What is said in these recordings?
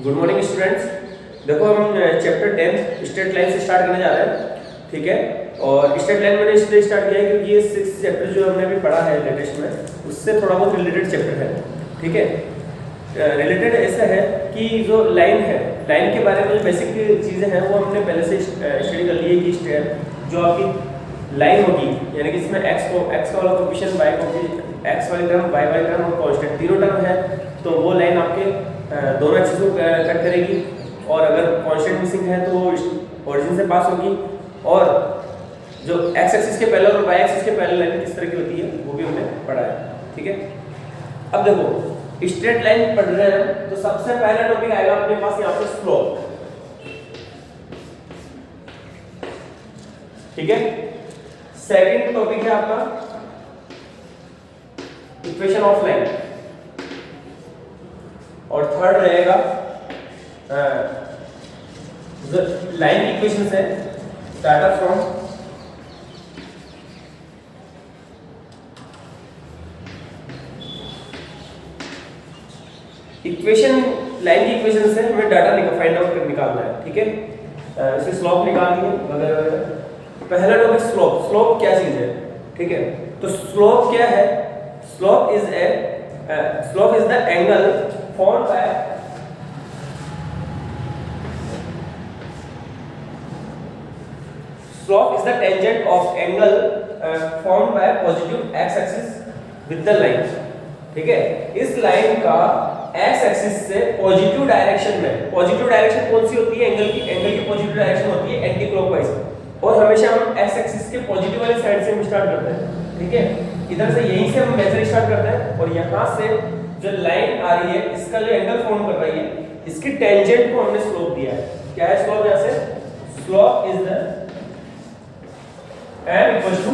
Good morning students. देखो हम chapter 10 straight line से स्टार्ट करने जा रहे हैं, ठीक है। और स्ट्रेट लाइन मैंने इसलिए स्टार्ट किया है क्योंकि ये 6 चैप्टर जो हमने अभी पढ़ा है लेटेस्ट में उससे थोड़ा बहुत रिलेटेड चैप्टर है, ठीक है। रिलेटेड ऐसा है कि जो लाइन है, लाइन के बारे में जो बेसिक चीज़ें हैं वो हमने पहले से स्टडी कर ली है कि जो आपकी लाइन होगी, यानी कि इसमें एक्स वाला कोफिशिएंट, वाई कोफिशिएंट, एक्स वाली टर्म, वाई वाली टर्म और कांस्टेंट तीनों टर्म है, तो वो लाइन आपके दोनों एक्सिस को कट करेगी। और अगर कांस्टेंट मिसिंग है तो ओरिजिन से पास होगी। और जो एक्स एक्सिस के पैरेलल और वाई एक्सिस के पैरेलल लाइन किस तरह की होती है वो भी हमने पढ़ा है, ठीक है। अब देखो स्ट्रेट लाइन पढ़ रहे हैं तो सबसे पहला टॉपिक आएगा अपने पास यहाँ पे स्लोप, ठीक है। सेकंड टॉपिक है आपका इक्वेशन ऑफ लाइन, और थर्ड रहेगा जो लाइन इक्वेशंस है डाटा फ्रॉम इक्वेशन, लाइन की इक्वेशन से हमें डाटा फाइंड आउट कर निकालना है, ठीक है। इससे स्लोप निकालनी है वगैरह वगैरह। पहला टॉपिक स्लोप। स्लोप क्या चीज है, ठीक है। तो स्लोप क्या है? Slope is the angle formed by slope is the tangent of angle formed by positive x axis with the line, ठीक है। इस लाइन का x एक्सिस से पॉजिटिव डायरेक्शन में, पॉजिटिव डायरेक्शन कौन सी होती है? एंगल की पॉजिटिव डायरेक्शन होती है एंटी क्लॉकवाइज, और हमेशा हम x एक्सिस के पॉजिटिव वाली साइड से हम स्टार्ट करते हैं, ठीक है। इधर से यहीं से हम मेजर स्टार्ट करते हैं और यहां से जो लाइन आ रही है इसका जो एंगल फॉर्म कर रही है इसकी टेंजेंट को हमने स्लोप दिया है। क्या है स्लोप? यहां से slope is the m equals to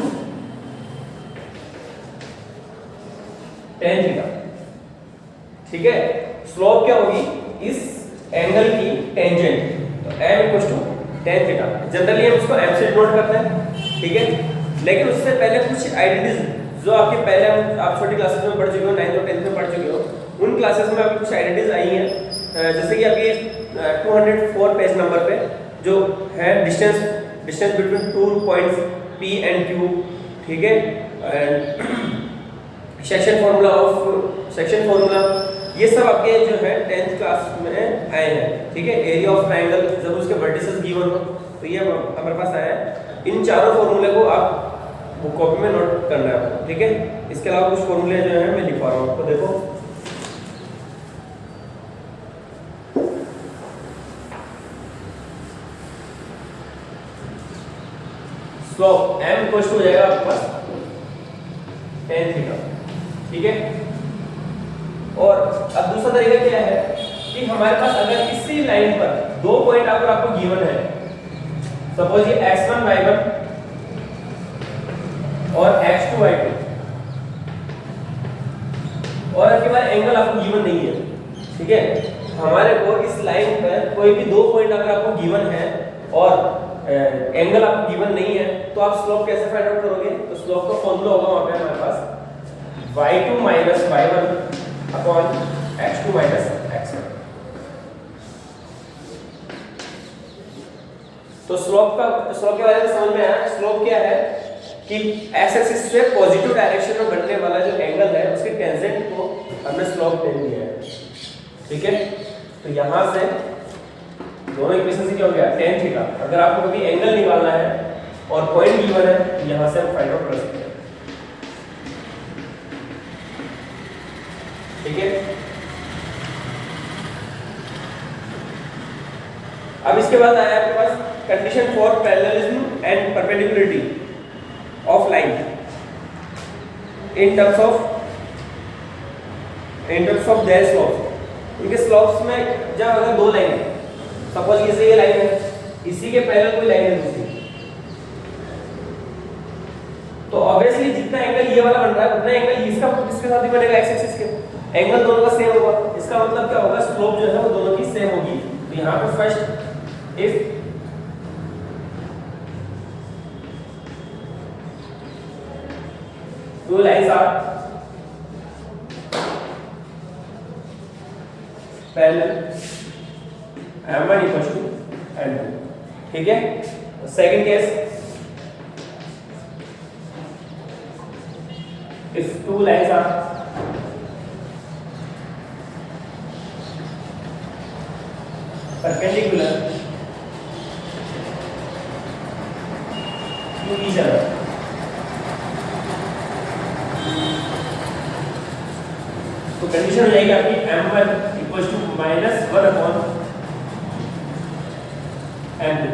tan theta, ठीक है। स्लोप क्या होगी? इस एंगल की टेंजेंट, तो m equals to tan theta. Generally हम इसको m से डिनोट करते हैं, ठीक है। लेकिन उससे पहले कुछ आइडेंटिटीज जो आपके पहले आप छोटी क्लासेस में पढ़ चुके हो, 9th और 10th में पढ़ चुके हो, उन क्लासेस में आपकी कुछ आइडेंटिटीज आई हैं। जैसे कि अभी 204 पेज नंबर पे जो है distance between 2 points P and Q, ठीक है। सेक्शन फार्मूला ये सब आपके जो है 10th क्लास में आए हैं, ठीक है। एरिया ऑफ ट्रायंगल जब उसके वर्टिसेस गिवन हो तो ये हमारे पास आया है। इन चारों फार्मूले को आप वो कॉपी में नोट करना है आपको, ठीक है। इसके अलावा कुछ फॉर्मूले जो हैं मैं लिखवा रहा हूँ आपको, देखो। स्लोप m इक्वल टू हो जाएगा आपके पास tan थीटा, ठीक है। और अब दूसरा तरीका क्या है कि हमारे पास अगर किसी लाइन पर दो पॉइंट अगर आपको गिवन है, सपोज ये x1 y1 और x2 y2, और आपके पास एंगल आपको गिवन नहीं है, ठीक है। हमारे को इस लाइन पर कोई भी दो पॉइंट अगर आपको गिवन है और एंगल आपको गिवन नहीं है तो आप स्लोप कैसे फाइंड आउट करोगे? तो स्लोप का फॉर्मूला होगा वहां पे हमारे पास y2 minus y1 upon x2 minus x1। तो स्लोप के बारे में समझ में आया। स्लोप क्या है कि x एक्सिस से पॉजिटिव डायरेक्शन में बनने वाला जो एंगल है उसके टेंजेंट को हमने स्लोप दे दिया है, ठीक है। तो यहां से दोनों इक्वेशन से क्या हो गया? tan theta. अगर आपको कभी एंगल निकालना है और पॉइंट गिवन है तो यहां से हम फाइंड आउट कर सकते हैं, ठीक है। अब इसके बाद आया आपके पास condition for parallelism and perpendicularity of line in terms of their slopes. इनके स्लोप्स में जब अगर दो लाइन है, सपोज जैसे ये लाइन है, इसी के पैरेलल कोई लाइन है दूसरी, तो ऑब्वियसली जितना एंगल ये वाला बन रहा है उतना एंगल इसके साथ भी बनेगा, एक्स एक्सिस के एंगल दोनों का सेम होगा। इसका मतलब क्या होगा? स्लोप जो है वो दोनों की सेम होगी। तो यहाँ पे first if two lines are parallel m1 equal to m2, ठीक है। Second case, if two lines are perpendicular to each other, तो कंडीशन हो जाएगी आपकी m1 इक्वल टू -1/m2,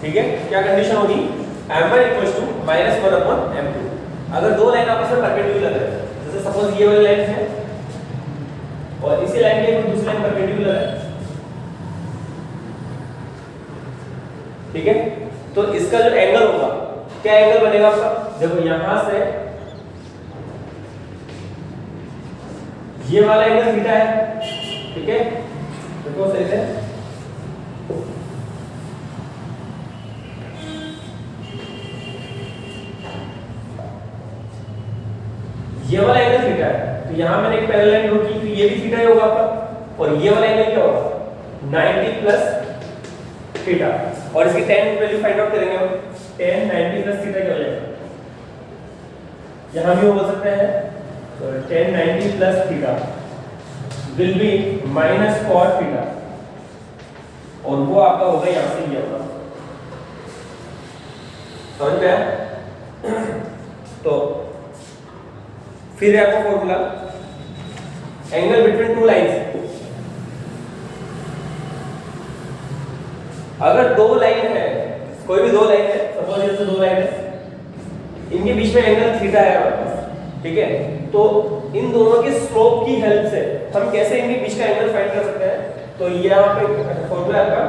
ठीक है। क्या कंडीशन होगी, m1 इक्वल टू -1/m2। अगर दो लाइन आपस में परपेंडिकुलर है, जैसे सपोज ये वाली लाइन है और इसी लाइन के दूसरी लाइन परपेंडिकुलर है, ठीक है। तो इसका जो एंगल होगा, क्या एंगल बनेगा आपका, देखो यहां से ये वाला एंगल थीटा है, ठीक है। देखो सही से, ये वाला एंगल थीटा है, तो यहां मैंने एक पैरेलल लाइन ड्रॉ की, तो ये भी थीटा ही होगा आपका, और ये वाला एंगल क्या होगा, 90 प्लस थीटा, और इसकी tan वैल्यू फाइंड आउट करेंगे हम। tan 90 प्लस थीटा क्या हो जाएगा, यहां भी हो सकता है, तो tan 90 plus theta will be minus cos theta, और वो आपका होगा यहां से ये होगा, समझ में आया। तो फिर है आपका formula, angle between two lines, अगर दो लाइन है, कोई भी दो लाइन है, सपोज जैसे दो लाइन है, इनके बीच में एंगल थीटा है हमारे पास, ठीक है। तो इन दोनों के स्लोप की हेल्प से हम कैसे इनके बीच का एंगल फाइंड कर सकते हैं, तो ये यहाँ पे फॉर्मूला आपका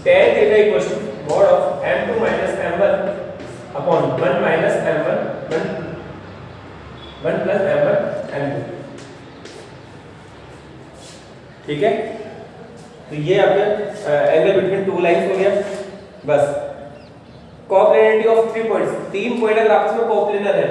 tan theta equals to mod of m2 minus m1 upon 1 minus m1 1 plus m1 m2, ठीक है। तो ये आपके एंगल बिटवीन टू लाइंस हो गया। बस कोप्लेनरिटी ऑफ 3 पॉइंट्स, 3 पॉइंट अगर आपस में कोप्लेनर है,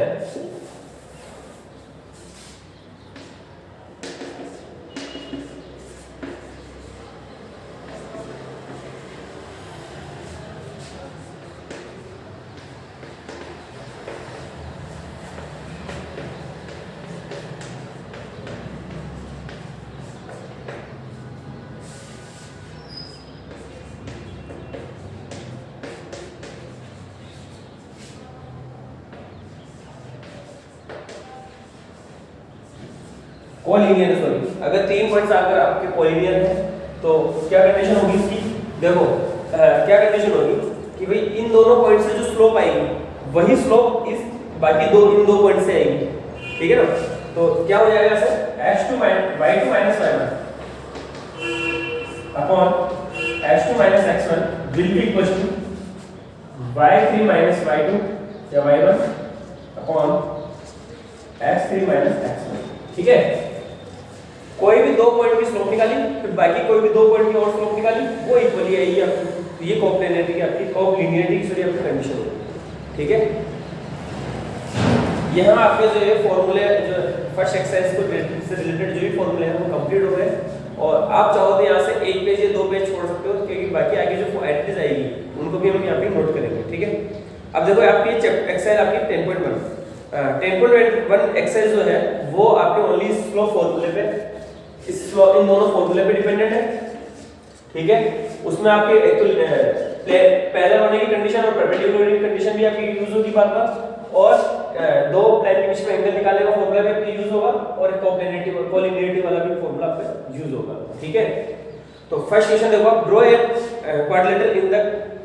कोलिनियर, सॉरी, अगर 3 पॉइंट्स अगर आपके कोलिनियर है तो क्या कंडीशन होगी इसकी, देखो क्या कंडीशन होगी कि भाई इन दोनों पॉइंट से जो स्लोप आएगी वही स्लोप इस बाकी इन दो पॉइंट से आएगी, ठीक है ना। तो क्या हो जाएगा sir, h2 y2 minus y1 upon h2 minus x1 will be equal to y3 minus y2 या y1 upon x3 minus x1, ठीक है। कोई भी दो पॉइंट की स्लोप निकाली, फिर बाकी कोई भी दो पॉइंट की और स्लोप निकाली, वो इक्वली आएगी आपकी। तो ये कोप्लेनरिटी की आपकी कोलिनियरिटी की आपकी कंडीशन होगी, ठीक है। यहाँ आपके जो ये फॉर्मूले जो फर्स्ट एक्सरसाइज को से रिलेटेड जो भी फॉर्मूले हैं वो कंप्लीट हो गए, और आप चाहो तो यहाँ से एक पेज या 2 पेज छोड़ सकते हो, क्योंकि बाकी आगे जो एडिटिव आएगी उनको भी हम यहाँ पे नोट करेंगे, ठीक है। अब देखो आपकी एक्सरसाइज आपकी 10.1 एक्सरसाइज जो है वो आपके ओनली स्लोप फॉर्मूले पे, इस स्लोप इन दोनों फॉर्मूले पे डिपेंडेंट है, ठीक है। उसमें आपके एक तो पैरेलल होने की कंडीशन और परपेंडिकुलर की कंडीशन भी आपकी यूज होगी बार बार, और दो प्लेन के बीच में एंगल निकालने का फॉर्मूला भी आपके यूज होगा, और कोलिनियरिटी वाला भी फॉर्मूला आपका यूज होगा, ठीक है। तो फर्स्ट क्वेश्चन देखो आप, draw a quadrilateral in the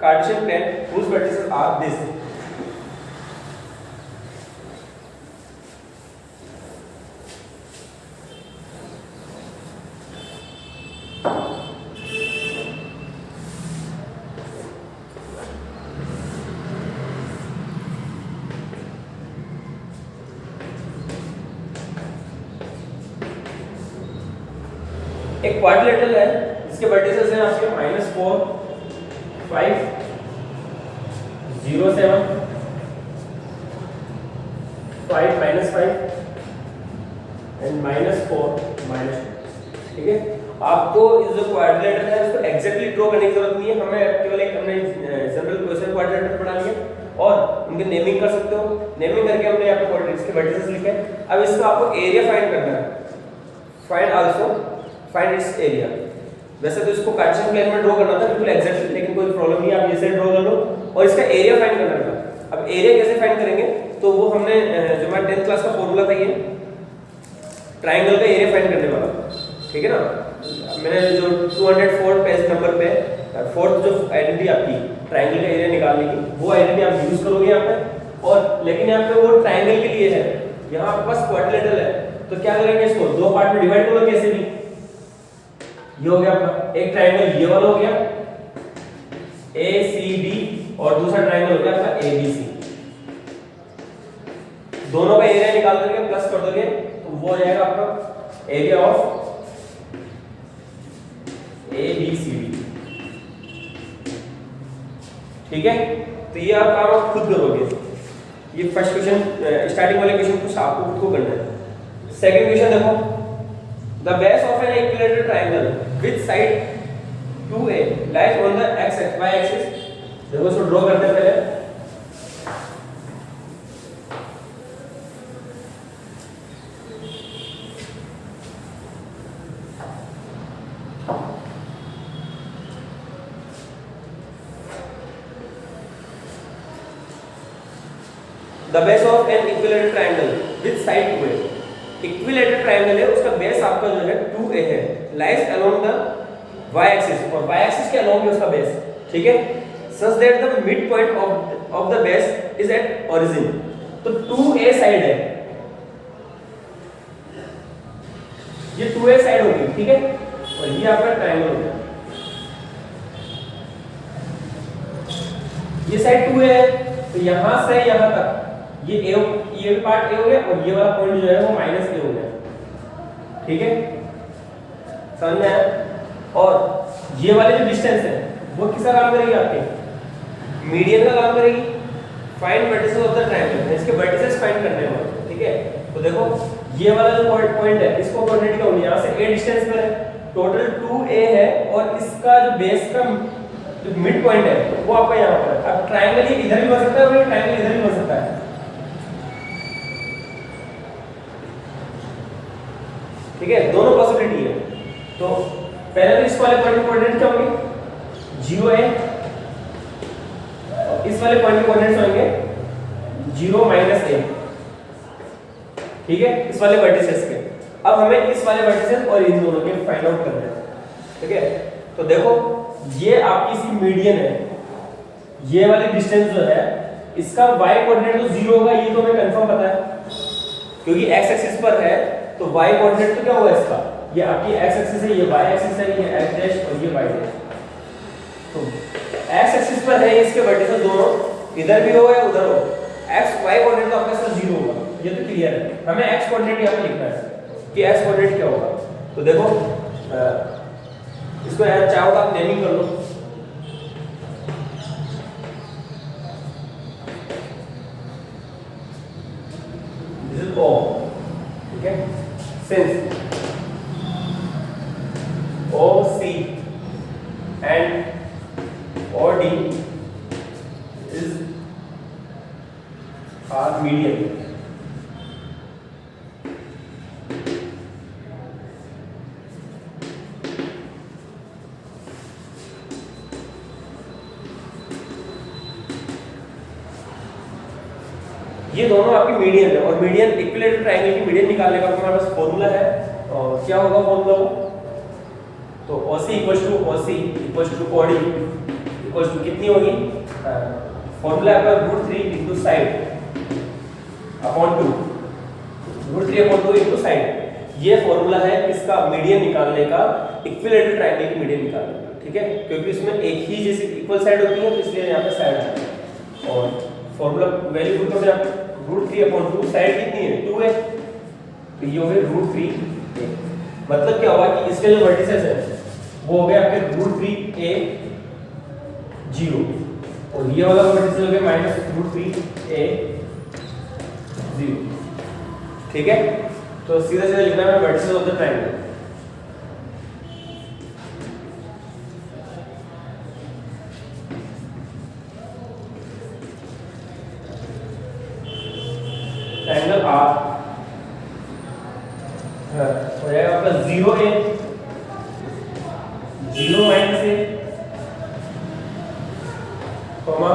Cartesian plane whose vertices are this। एक क्वाड्रिलेटरल है जिसके वर्टिसेस हैं आपके -4 5 0 7 5 -5 एंड -4 -2। ठीक है, आपको इस जो क्वाड्रिलेटरल है उसको एग्जैक्टली ड्रॉ करने की जरूरत नहीं है, हमें केवल एक हमने जनरल क्वेश्चन क्वाड्रिलेटरल पढ़ा लिया और उनकी नेमिंग कर सकते हो। नेमिंग करके हमने यहाँ पे क्वाड्रिलेटरल के वर्टिसेस लिखे। अब इसका आपको एरिया फाइंड करना है। Find also find its area. वैसे तो इसको कार्टेशियन प्लेन में ड्रॉ करना था बिल्कुल एग्जैक्टली, लेकिन कोई प्रॉब्लम नहीं, आप जैसे ड्रॉ कर लो और इसका एरिया फाइंड करना था। अब एरिया कैसे फाइंड करेंगे, तो वो हमने जो हमारा 10th क्लास का फॉर्मूला था, ये ट्राइंगल का एरिया फाइंड करने वाला, ठीक है ना। मैंने जो 204 पेज नंबर पे फोर्थ जो आइडेंटिटी आपकी ट्राइंगल का एरिया निकालने की, वो आइडेंटिटी आप यूज करोगे यहाँ पे। और लेकिन यहाँ पे वो ट्राइंगल के लिए है, यहाँ आपके पास क्वाड्रिलेटरल है, तो क्या करेंगे, इसको दो पार्ट में डिवाइड करो कैसे भी। ये हो गया आपका एक ट्राइंगल, ये वाला हो गया ACD और दूसरा ट्राइंगल हो गया आपका ABC। दोनों का एरिया निकाल करके प्लस कर दोगे तो वो हो जाएगा आपका एरिया ऑफ ABCD। ठीक है, तो ये आप काम आप खुद करोगे। ये फर्स्ट क्वेश्चन, स्टार्टिंग वाले क्वेश्चन को आपको खुद को करना है। सेकंड क्वेश्चन देखो, the base of an equilateral triangle with side 2A lies on the y axis. देखो इसको ड्रॉ करते हैं पहले। The base of an equilateral triangle with side 2A, equilateral triangle है, उसका बेस आपका जो है 2A है, lies along the y axis, और y एक्सिस के अलोंग है उसका बेस। ठीक है, such that the mid point of the base is at origin। तो 2A साइड है, ये 2A साइड होगी, ठीक है, और ये आपका ट्रायंगल हो गया। ये साइड 2A है, तो यहां से यहां तक ये पार्ट A हो गया और ये वाला पॉइंट जो है वो -A हो गया। ठीक है, समझ में आया। और ये वाली जो डिस्टेंस है वो किसका काम करेगी, आपके मीडियन का काम करेगी। Find vertices of the triangle, इसके वर्टिसेस फाइंड करने हैं। ठीक है, तो देखो ये वाला जो पॉइंट है इसको कोऑर्डिनेट क्या होगी, यहां से A डिस्टेंस पर है, टोटल 2A है, और इसका जो बेस का जो मिड पॉइंट है वो आपका यहां पर है। अब ट्रायंगल ये इधर भी बन सकता है और ट्रायंगल इधर भी बन सकता है। ठीक है, दोनों पॉसिबिलिटी है। तो पहले तो इस वाले पॉइंट के कोऑर्डिनेट क्या होंगे, 0A, और इस वाले पॉइंट के कोऑर्डिनेट्स होंगे 0 -A। ठीक है, इस वाले वर्टिसेस के। अब हमें इस वाले वर्टिसेस और इन दोनों के फाइंड आउट करना है। ठीक है, तो देखो ये आपकी सी मीडियन है, ये वाली डिस्टेंस जो है इसका y कोऑर्डिनेट तो 0 होगा, ये तो हमें कंफर्म पता है, क्योंकि x एक्सिस पर है, तो y कोऑर्डिनेट तो क्या होगा इसका, ये आपकी x एक्सिस है, ये y एक्सिस है, ये x डैश और ये y डैश। तो x एक्सिस पर है, इसके वर्टिसेस दोनों इधर भी हो या उधर हो, x y कोऑर्डिनेट तो आपका इसका 0 होगा, ये तो क्लियर है। हमें x कोऑर्डिनेट यहां पे लिखना है कि x कोऑर्डिनेट क्या होगा। तो देखो इसको यार चाहो तो आप नेमिंग कर लो। This is O। ठीक है, since OC and OD is are median। ये दोनों आपकी मीडियन है, और मीडियन इक्विलेटरल ट्रायंगल की मीडियन निकालने का हमारे पास फॉर्मूला है। और क्या होगा फॉर्मूला वो, तो OC = OD = कितनी होगी, फॉर्मूला आपका √3 * साइड अपॉन 2, √3/2 * साइड। ये फॉर्मूला है इसका मीडियन निकालने का, इक्विलेटरल ट्रायंगल की मीडियन निकालने का। ठीक है, क्योंकि इसमें एक ही जैसी इक्वल साइड होती है, तो इसलिए यहाँ पे साइड है। और फॉर्मूला वैल्यू पुट करोगे आप, √3/2, साइड कितनी है 2 है, तो ये हो गए √3A। मतलब क्या होगा कि इसके जो वर्टिसेस है वो हो गए आपके √3A 0, और ये वाला वर्टिकल हो गया -√3a 0। ठीक है, तो सीधा सीधा लिखना है vertical of the triangle. Triangle R हो जाएगा आपका 0a 0 -a कॉमा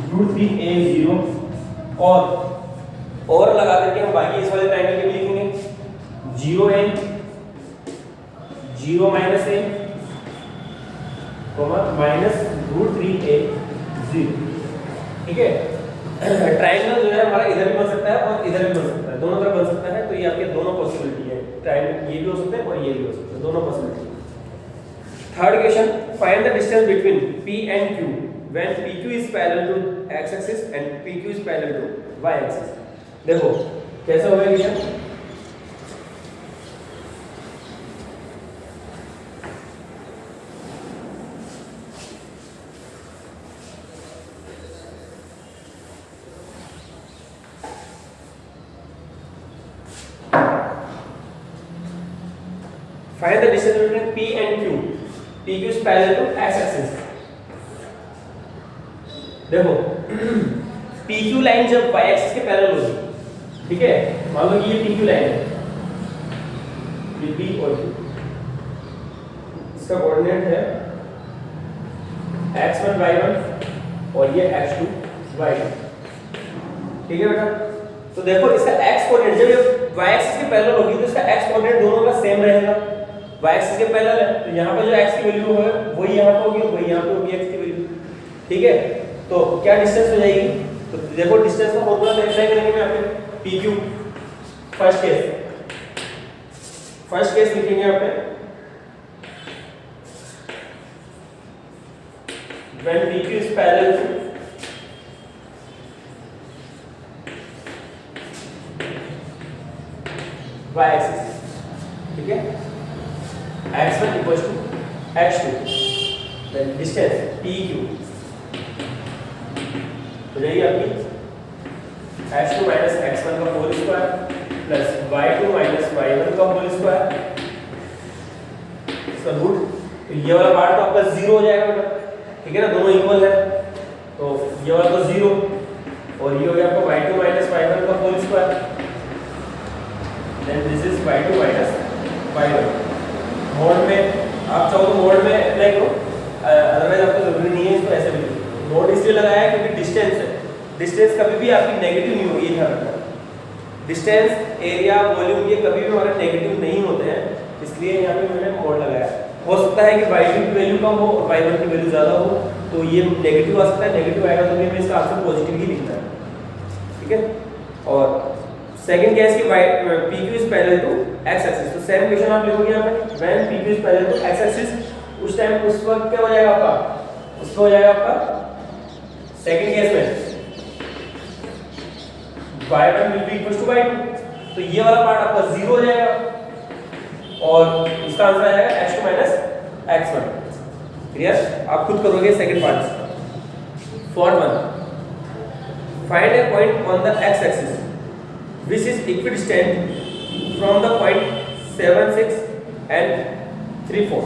√3a 0 और लगा करके हम बाकी इस वाले ट्रायंगल के भी लिखेंगे 0a 0 -a कॉमा -√3a 0। ठीक है, ट्रायंगल जो है हमारा इधर भी बन सकता है और इधर भी बन सकता है, दोनों तरफ बन सकता है। तो ये आपके दोनों पॉसिबिलिटी है, ट्रायंगल ये भी हो सकते हैं और ये भी हो सकते हैं, दोनों possibility. Third question, find the distance between P and Q when PQ is parallel to x axis and PQ is parallel to y axis। देखो कैसे होगा ये, find the distance between P and Q, PQ is parallel to x axis। देखो PQ line जब y axis के parallel होगी, ठीक है, मान लो कि ये PQ लाइन है, ये P और Q, इसका कोऑर्डिनेट है x1 y1 और ये x2 y2। ठीक है बेटा, तो देखो इसका x कोऑर्डिनेट जब ये y एक्सिस के पैरेलल होगी तो इसका x कोऑर्डिनेट दोनों का सेम रहेगा। y एक्सिस के पैरेलल है तो यहाँ पर जो x की वैल्यू है वही यहाँ पे होगी, वही यहाँ पे होगी x की वैल्यू। ठीक है, तो क्या डिस्टेंस हो जाएगी, तो देखो डिस्टेंस का फॉर्मूला अप्लाई करेंगे यहाँ पे PQ। फर्स्ट केस लिखेंगे यहाँ पे when PQ is parallel to y axis। ठीक है, x1 equals to x2, then distance PQ हो जाएगी आपकी x2 माइनस x1 का whole square plus y2 minus y1 का होल स्क्वायर, इसका रूट। तो ये वाला पार्ट तो आपका 0 हो जाएगा बेटा, ठीक है ना, दोनों इक्वल है, तो ये वाला तो 0 और ये हो गया आपका y2 माइनस y1 का whole square, then this is y2 minus y1। Mod में आप चाहो तो मोड में अप्लाई करो, अदरवाइज आपको जरूरी नहीं है इसको ऐसे भी। नोट इसलिए लगाया है क्योंकि डिस्टेंस है, डिस्टेंस कभी भी आपकी नेगेटिव नहीं होगी, ध्यान रखना। डिस्टेंस, एरिया, वॉल्यूम ये कभी भी हमारे नेगेटिव नहीं होते हैं, इसलिए यहाँ पे मैंने मोड लगाया। हो सकता है कि y2 की वैल्यू कम हो और y1 की वैल्यू ज़्यादा हो, तो ये नेगेटिव आ सकता है, नेगेटिव आएगा तो हमें इसका आंसर पॉजिटिव ही लिखना है। ठीक है, और सेकंड केस की PQ is parallel to x axis, तो सेम क्वेश्चन आप लिखोगे यहाँ पे when PQ is parallel to x axis, उस टाइम उस वक्त क्या हो जाएगा आपका, उसको हो जाएगा आपका सेकंड केस में y1 will be equal to y2, तो ये वाला पार्ट आपका 0 हो जाएगा और इसका आंसर आ जाएगा x2 माइनस x1। क्लियर, आप खुद करोगे second part. Fourth one, find A point on the x axis which is equidistant from the point 76 and 34।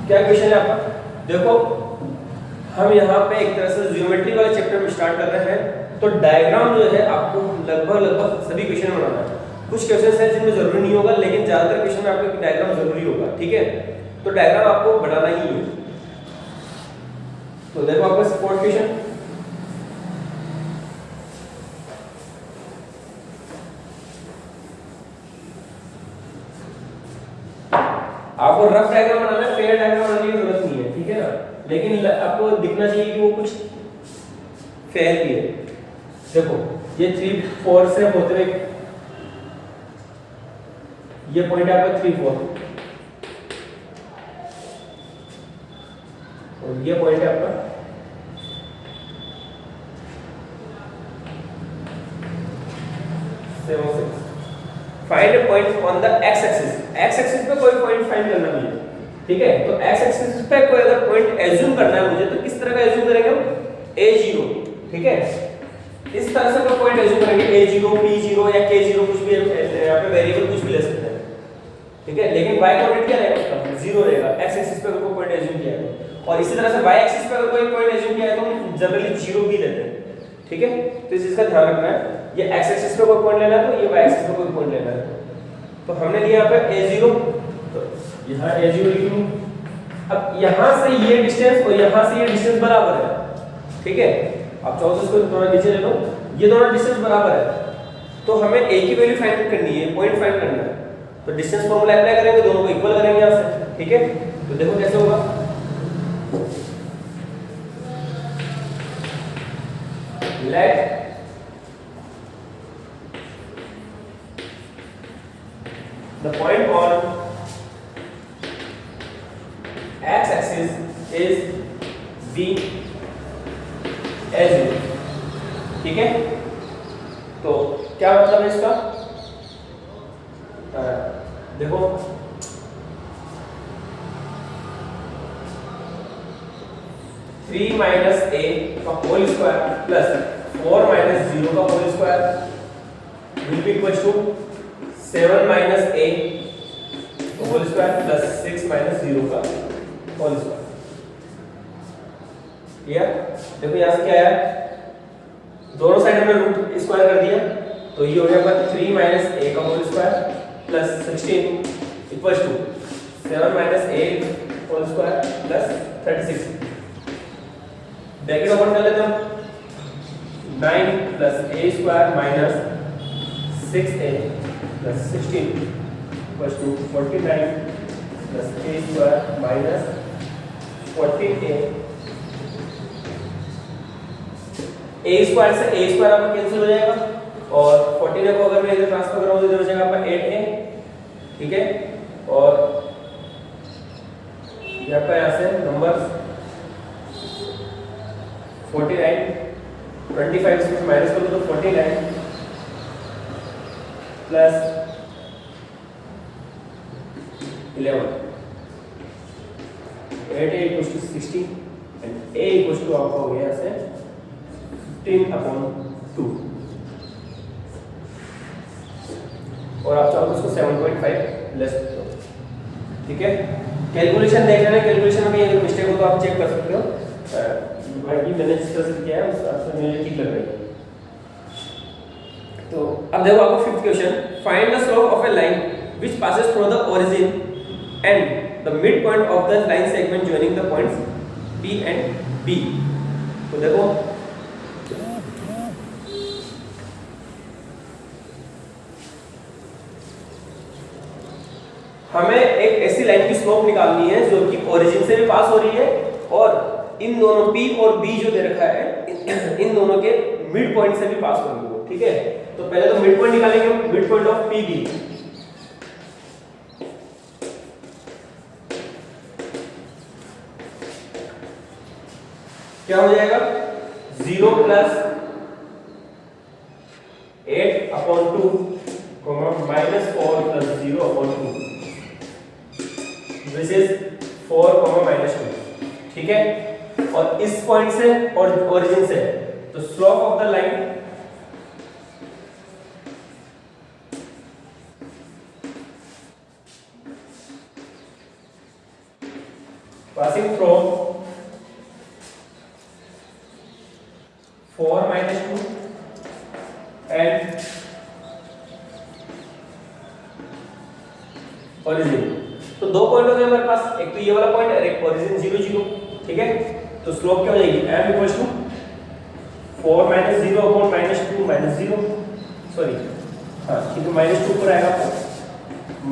क्या क्वेश्चन है आपका, देखो हम यहाँ पे एक तरह से ज्योमेट्री वाले चैप्टर में स्टार्ट कर रहे हैं, तो डायग्राम जो है आपको लगभग सभी क्वेश्चन में बनाना है। कुछ क्वेश्चन हैं जिनमें जरूरी नहीं होगा, लेकिन ज्यादातर क्वेश्चन में आपको डायग्राम जरूरी होगा। ठीक है, तो डायग्राम आपको बनाना ही है। तो देखो आपका सपोर्ट क्वेश्चन, आपको रफ डायग्राम बनाना है, फेयर डायग्राम बनाने की जरूरत नहीं है। ठीक है ना, लेकिन आपको दिखना चाहिए कि वो कुछ फेयर भी है। देखो ये 3 4 से होते हुए ये पॉइंट है आपका 3 4 और ये पॉइंट है आपका 7 6। Find a point on the x axis, x axis पे कोई पॉइंट फाइंड करना नहीं है। ठीक है, तो x एक्सिस पे कोई अगर पॉइंट एज्यूम करना है मुझे, तो किस तरह का एज्यूम A0, ठीक है। इस तरह से कोई पॉइंट एज्यूम करेंगे, A0, P0 या K0, कुछ भी यहाँ पे वेरिएबल कुछ भी ले सकते हैं, ठीक है। लेकिन y कोऑर्डिनेट क्या रहेगा उसका, 0 रहेगा। x एक्सिस पे अगर कोई पॉइंट एज्यूम किया है, और इसी तरह से y एक्सिस पे अगर कोई पॉइंट एज्यूम किया है तो हम जनरली 0 भी लेते हैं, ठीक है। तो इस चीज का ध्यान रखना है, ये x एक्सिस पे कोई पॉइंट लेना है तो ये y एक्सिस पे कोई पॉइंट लेना है। तो हमने लिया यहाँ पे A0, तो यहाँ A0 लिख लूं। अब यहाँ से ये डिस्टेंस और यहाँ से ये डिस्टेंस बराबर है, ठीक है। आप चाहो तो इसको थोड़ा नीचे ले लो, ये दोनों डिस्टेंस बराबर है, तो हमें a की वैल्यू फाइंड करनी है, पॉइंट फाइंड करना है। तो डिस्टेंस फार्मूला अप्लाई करेंगे, दोनों को इक्वल करेंगे यहाँ से, ठीक है। तो देखो कैसे होगा, let the point on x axis is b as it, ठीक है। तो क्या मतलब है इसका, देखो थ्री माइनस ए का होल स्क्वायर प्लस 4 माइनस 0 का whole square will be equal to 7 minus a whole square plus 6 minus 0 का होल स्क्वायर। क्लियर। देखो यहाँ से क्या है, दोनों साइड हमने रूट स्क्वायर कर दिया, तो ये हो जाएगा 3 माइनस ए का whole square plus 16 equals to 7 minus a whole square plus 36। Bracket open कर लेते हैं, 9 plus a square minus 6a plus 16 equals to 49 plus a square minus 14a। A square से ए स्क्वायर आपका cancel हो जाएगा, और 14a को अगर मैं इधर ट्रांसफर कराऊं तो इधर हो जाएगा आपका 8a, ठीक है। और ये आपका यहाँ से नंबर 49, 25 से माइनस करो तो 49 plus 11, 8a equals to 60 and a equals to आपका हो गया यहाँ से 15/2, और आप चाहो तो उसको 7.5 ले सकते हो, ठीक है। कैलकुलेशन देख लेना, कैलकुलेशन में कहीं मिस्टेक हो तो आप चेक कर सकते हो, बाकी मैंने जिस तरह से किया है उस हिसाब से मुझे ठीक लग रहा है। तो अब देखो आपको fifth question, find the slope of A line which passes through the origin and the mid point of the line segment joining the points P and B। तो देखो हमें एक ऐसी लाइन की स्लोप निकालनी है जो कि ओरिजिन से भी पास हो रही है और इन दोनों P और B जो दे रखा है इन दोनों के मिड पॉइंट से भी पास हो रही है, ठीक है। तो पहले तो मिड पॉइंट निकालेंगे, मिड पॉइंट ऑफ PB। क्या हो जाएगा, 0 plus 8/2 minus 4 plus 0/2 which is 4 minus 2, ठीक है। और इस पॉइंट से और ओरिजिन से, तो slope of the line passing from 4 minus 2 and origin। तो दो पॉइंट हो गए हमारे पास, एक तो ये वाला पॉइंट और एक ओरिजिन 0 0, ठीक है। तो स्लोप क्या हो जाएगी, m equals to 4 minus 0 upon minus 2 minus 0, sorry हाँ ठीक है, माइनस 2 पर आएगा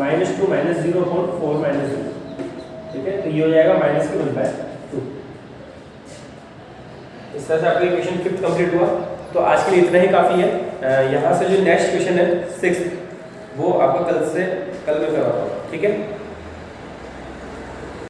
माइनस 2 माइनस 0 अपॉन 4 माइनस 0, ठीक है। तो ये हो जाएगा माइनस के 1/2। इस तरह से आपका इक्वेशन 5th कंप्लीट हुआ। तो आज के लिए इतना ही काफ़ी है। यहाँ से जो नेक्स्ट क्वेश्चन है 6th, वो आपका कल मैं करवाता हूँ, ठीक है।